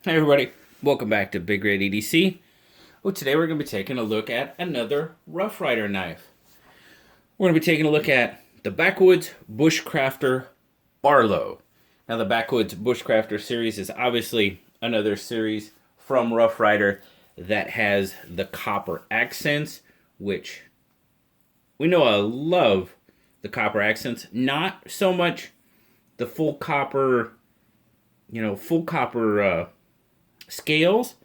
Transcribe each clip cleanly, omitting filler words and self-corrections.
Hey everybody, welcome back to Big Red EDC. Well, today we're going to be taking a look at another Rough Rider knife. We're going to be taking a look at the Backwoods Bushcrafter Barlow. Now the Backwoods Bushcrafter series is obviously another series from Rough Rider that has the copper accents, which we know I love the copper accents. Not so much the full copper, scales,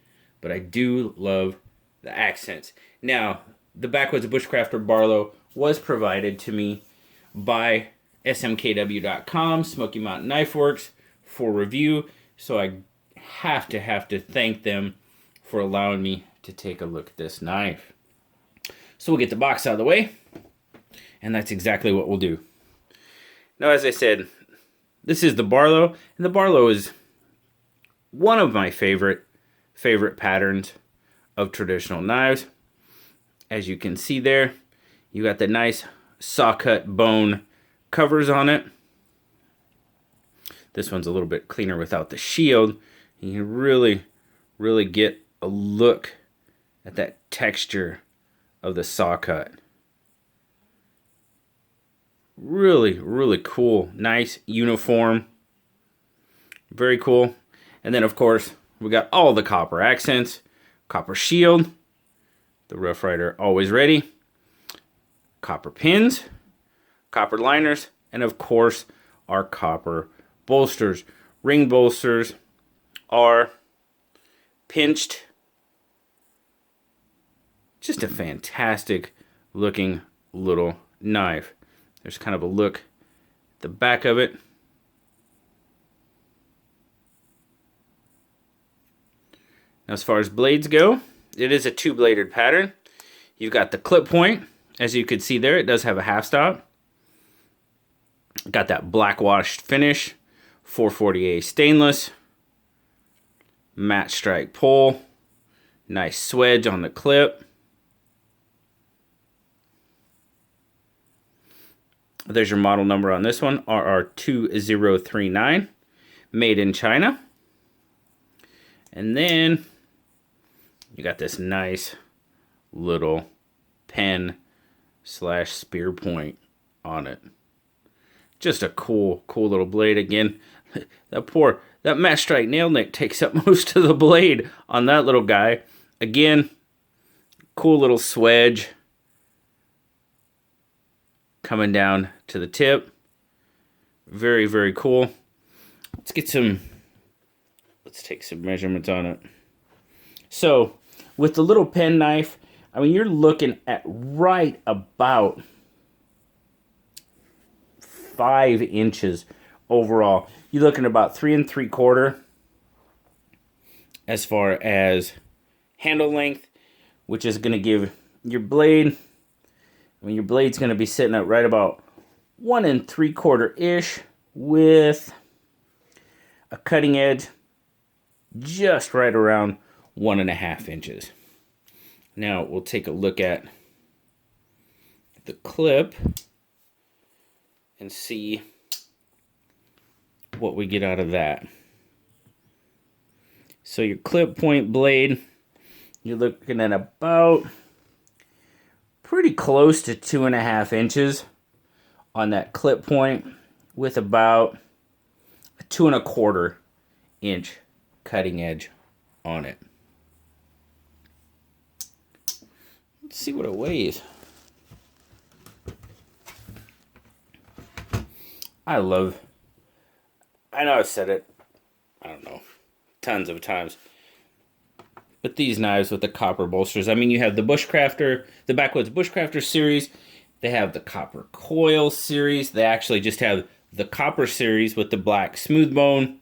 but I do love the accents. Now, the Backwoods Bushcrafter Barlow was provided to me by smkw.com, Smoky Mountain Knife Works, for review, so I have to thank them for allowing me to take a look at this knife. So we'll get the box out of the way, and that's exactly what we'll do. Now, as I said, this is the Barlow, and the Barlow is one of my favorite patterns of traditional knives. As you can see there, you got the nice saw cut bone covers on it. This one's a little bit cleaner without the shield. You can really get a look at that texture of the saw cut. Really cool, nice uniform, very cool. And then, of course, we got all the copper accents, copper shield, the Rough Rider always ready, copper pins, copper liners, and of course, our copper bolsters. Ring bolsters are pinched. Just a fantastic looking little knife. There's kind of a look at the back of it. As far as blades go, it is a two-bladed pattern. You've got the clip point. As you can see there, it does have a half stop. Got that black washed finish, 440A stainless, matte strike pull, nice swedge on the clip. There's your model number on this one, RR2039, made in China. And then you got this nice little pen / spear point on it. Just a cool little blade. Again, that matte strike nail nick takes up most of the blade on that little guy. Again, cool little swedge coming down to the tip. Very cool. Let's take some measurements on it. So, with the little pen knife, I mean, you're looking at right about 5 inches overall. You're looking at about 3 3/4 as far as handle length, which is going to give your blade, your blade's going to be sitting at right about 1 3/4-ish with a cutting edge just right around 1.5 inches. Now we'll take a look at the clip and see what we get out of that. So your clip point blade, you're looking at about pretty close to 2.5 inches on that clip point, with about a 2 1/4 inch cutting edge on it. Let's see what it weighs. I know I've said it, I don't know, tons of times, but these knives with the copper bolsters, I mean, you have the Bushcrafter, the Backwoods Bushcrafter series, they have the copper coil series, they actually just have the copper series with the black smooth bone,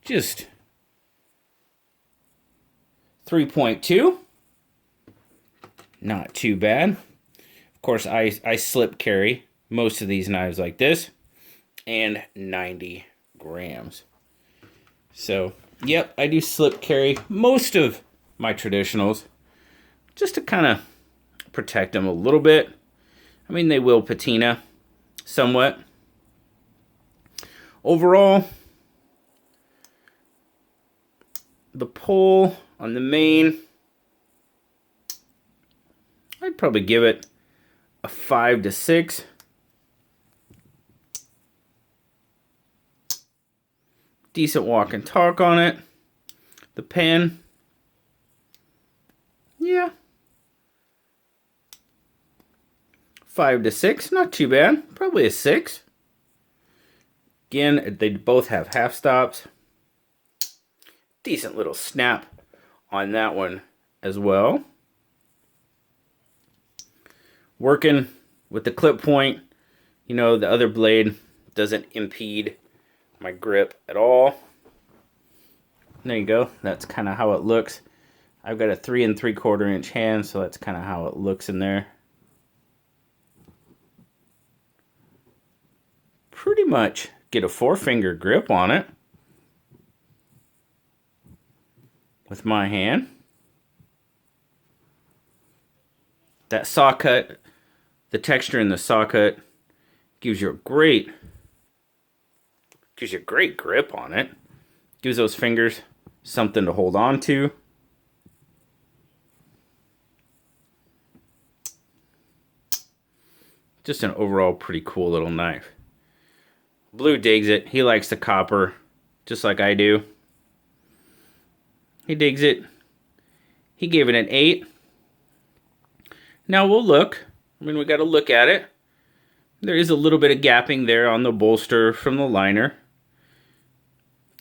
just 3.2, not too bad. Of course, I slip carry most of these knives like this, and 90 grams. So, yep, I do slip carry most of my traditionals, just to kind of protect them a little bit. I mean, they will patina somewhat. Overall, the pull on the main, I'd probably give it a 5 to 6. Decent walk and torque on it. The pen, yeah, 5 to 6, not too bad. Probably a 6. Again, they both have half stops. Decent little snap on that one as well. Working with the clip point, you know, the other blade doesn't impede my grip at all. There you go. That's kind of how it looks. I've got a 3 3/4 inch hand, so that's kind of how it looks in there. Pretty much get a 4-finger grip on it with my hand. That saw cut, the texture in the saw cut gives you a great grip on it. Gives those fingers something to hold on to. Just an overall pretty cool little knife. Blue digs it. He likes the copper, just like I do. He digs it. He gave it an 8. Now we'll look. I mean, we got to look at it. There is a little bit of gapping there on the bolster from the liner.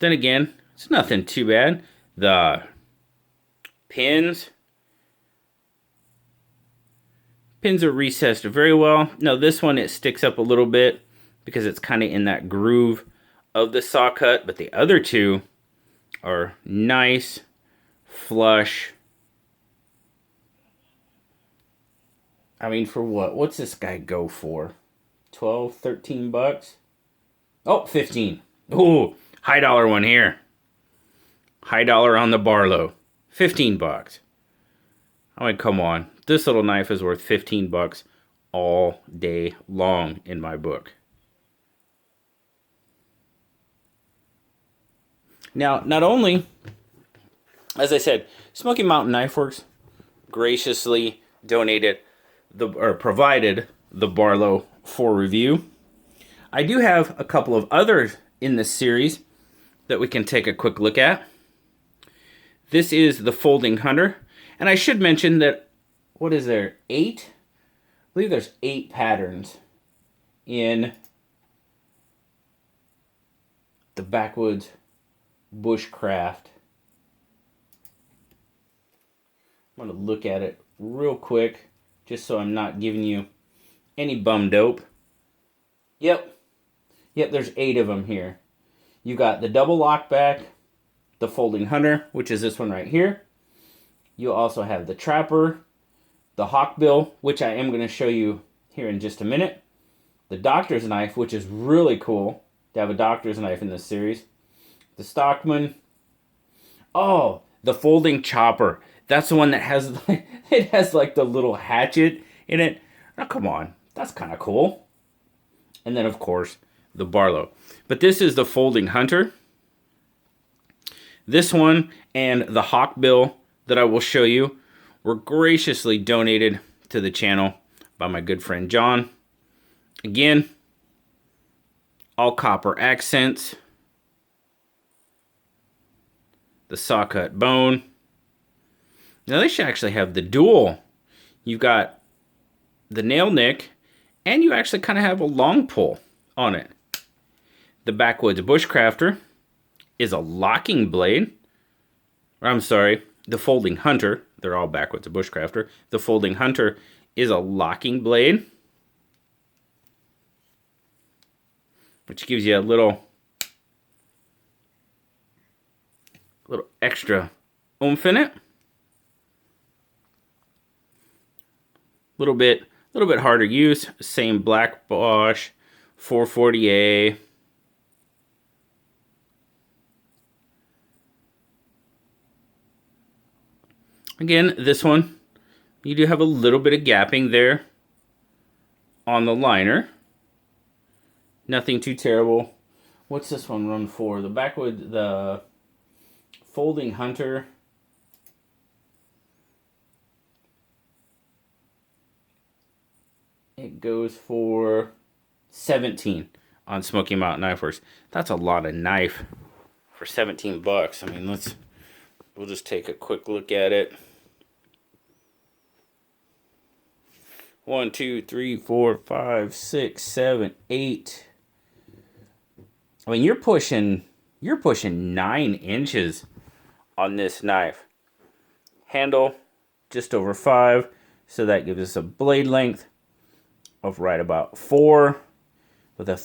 Then again, it's nothing too bad. The pins are recessed very well. Now this one, it sticks up a little bit because it's kind of in that groove of the saw cut, but the other two are nice, flush. I mean, for what? What's this guy go for? 12, 13 bucks? Oh, 15. Ooh, high dollar one here. High dollar on the Barlow. 15 bucks. I mean, come on. This little knife is worth 15 bucks all day long in my book. Now, not only, as I said, Smoky Mountain Knife Works graciously provided the Barlow for review. I do have a couple of others in this series that we can take a quick look at. This is the Folding Hunter, and I should mention that, what is there, 8? I believe there's 8 patterns in the Backwoods Bushcraft. I'm going to look at it real quick, just so I'm not giving you any bum dope. Yep, there's 8 of them here. You got the double lockback, the Folding Hunter, which is this one right here. You also have the Trapper, the Hawkbill, which I am going to show you here in just a minute. The Doctor's Knife, which is really cool to have a Doctor's Knife in this series. The Stockman. Oh, the Folding Chopper. That's the one that has, it has like the little hatchet in it. Now, come on. That's kind of cool. And then, of course, the Barlow. But this is the Folding Hunter. This one and the Hawkbill that I will show you were graciously donated to the channel by my good friend John. Again, all copper accents. The saw cut bone. Now they should actually have the dual. You've got the nail nick, and you actually kind of have a long pull on it. The Backwoods Bushcrafter is a locking blade. Or I'm sorry, the Folding Hunter. They're all Backwoods Bushcrafter. The Folding Hunter is a locking blade, which gives you a little extra oomph in it. Little bit harder use. Same black Bosch 440A. Again, this one, you do have a little bit of gapping there on the liner. Nothing too terrible. What's this one run for? The Backwoods, the Folding Hunter. It goes for $17 on Smoky Mountain Knife Works. That's a lot of knife for 17 bucks. I mean, we'll just take a quick look at it. 1, 2, 3, 4, 5, 6, 7, 8. I mean, you're pushing 9 inches on this knife. Handle just over 5, so that gives us a blade length of right about 4 with a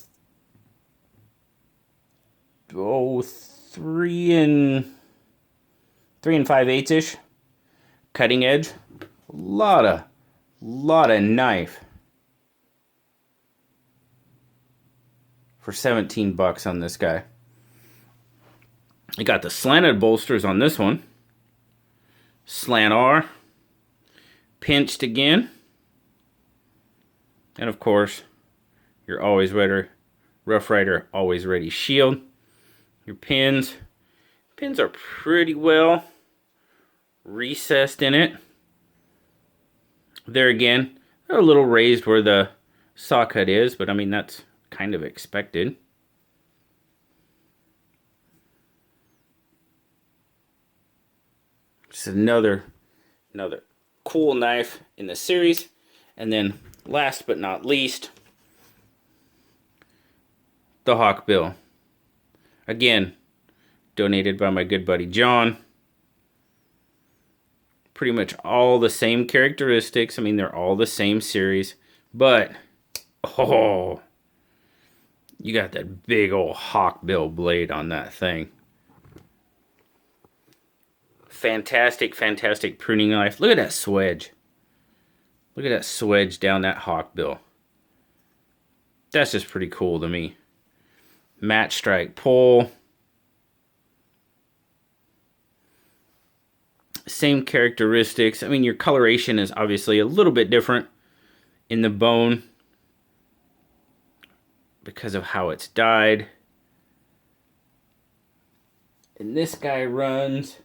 3 and 5/8 ish cutting edge. Lot of knife for 17 bucks on this guy. You got the slanted bolsters on this one. Slant R, pinched again. And of course, your always ready, Rough Ryder always ready shield. Your pins are pretty well recessed in it. There again, they're a little raised where the saw cut is, but I mean, that's kind of expected. Just another cool knife in the series. And then last but not least, the Hawkbill. Again, donated by my good buddy John. Pretty much all the same characteristics. I mean, they're all the same series. But, oh, you got that big old Hawkbill blade on that thing. Fantastic, fantastic pruning knife. Look at that swedge. Look at that swedge down that Hawkbill. That's just pretty cool to me. Match strike pull. Same characteristics. I mean, your coloration is obviously a little bit different in the bone because of how it's dyed. And this guy runs,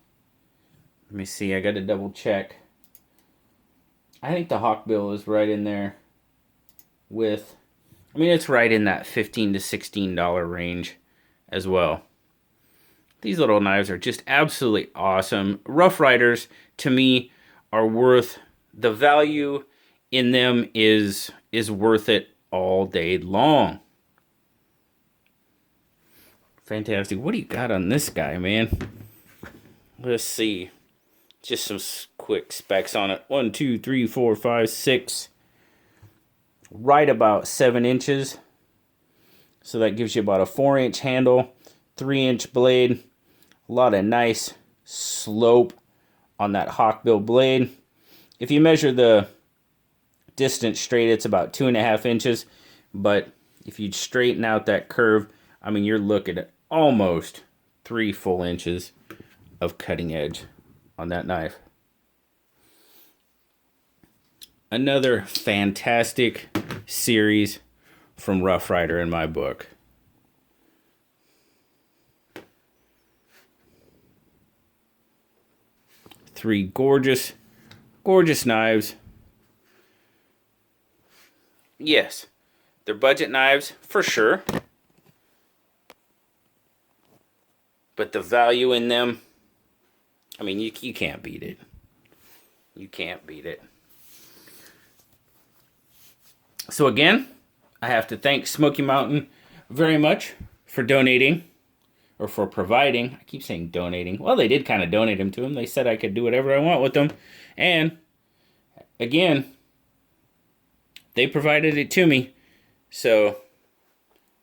let me see, I got to double check. I think the Hawkbill is right in there with, I mean, it's right in that $15 to $16 range as well. These little knives are just absolutely awesome. Rough Ryders, to me, are worth, the value in them is worth it all day long. Fantastic. What do you got on this guy, man? Let's see. Just some quick specs on it. 1, 2, 3, 4, 5, 6. Right about 7 inches. So that gives you about a 4-inch handle, 3-inch blade. A lot of nice slope on that Hawkbill blade. If you measure the distance straight, it's about 2.5 inches. But if you straighten out that curve, I mean, you're looking at almost 3 full inches of cutting edge on that knife. Another fantastic series from Rough Ryder in my book. Three gorgeous knives. Yes, they're budget knives for sure. But the value in them, I mean, you can't beat it. You can't beat it. So again, I have to thank Smoky Mountain very much for donating, or for providing. I keep saying donating. Well, they did kind of donate them to them. They said I could do whatever I want with them. And again, they provided it to me. So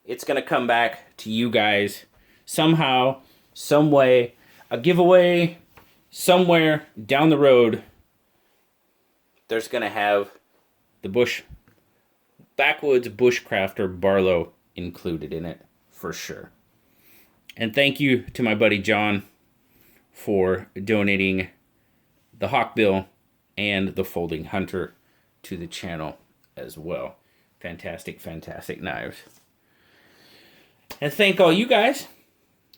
it's going to come back to you guys somehow, some way, a giveaway somewhere down the road. There's going to have the Backwoods Bushcrafter Barlow included in it for sure. And thank you to my buddy John for donating the Hawkbill and the Folding Hunter to the channel as well. Fantastic, fantastic knives. And thank all you guys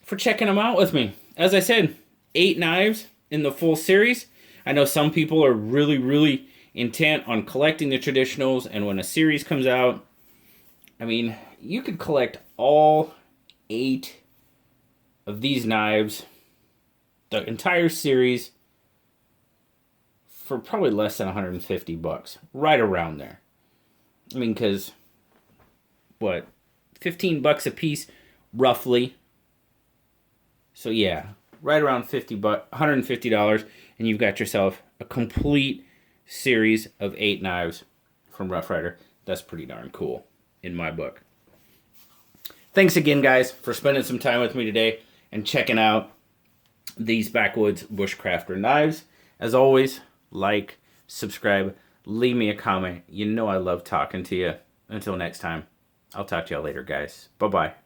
for checking them out with me. As I said, 8 knives in the full series. I know some people are really, really intent on collecting the traditionals, and when a series comes out, I mean, you could collect all 8 of these knives, the entire series, for probably less than 150 bucks, right around there. I mean, because what, 15 bucks a piece, roughly. So yeah, right around $150, and you've got yourself a complete series of 8 knives from Rough Ryder. That's pretty darn cool in my book. Thanks again, guys, for spending some time with me today and checking out these Backwoods Bushcrafter knives. As always, like, subscribe, leave me a comment. You know I love talking to you. Until next time, I'll talk to y'all later, guys. Bye-bye.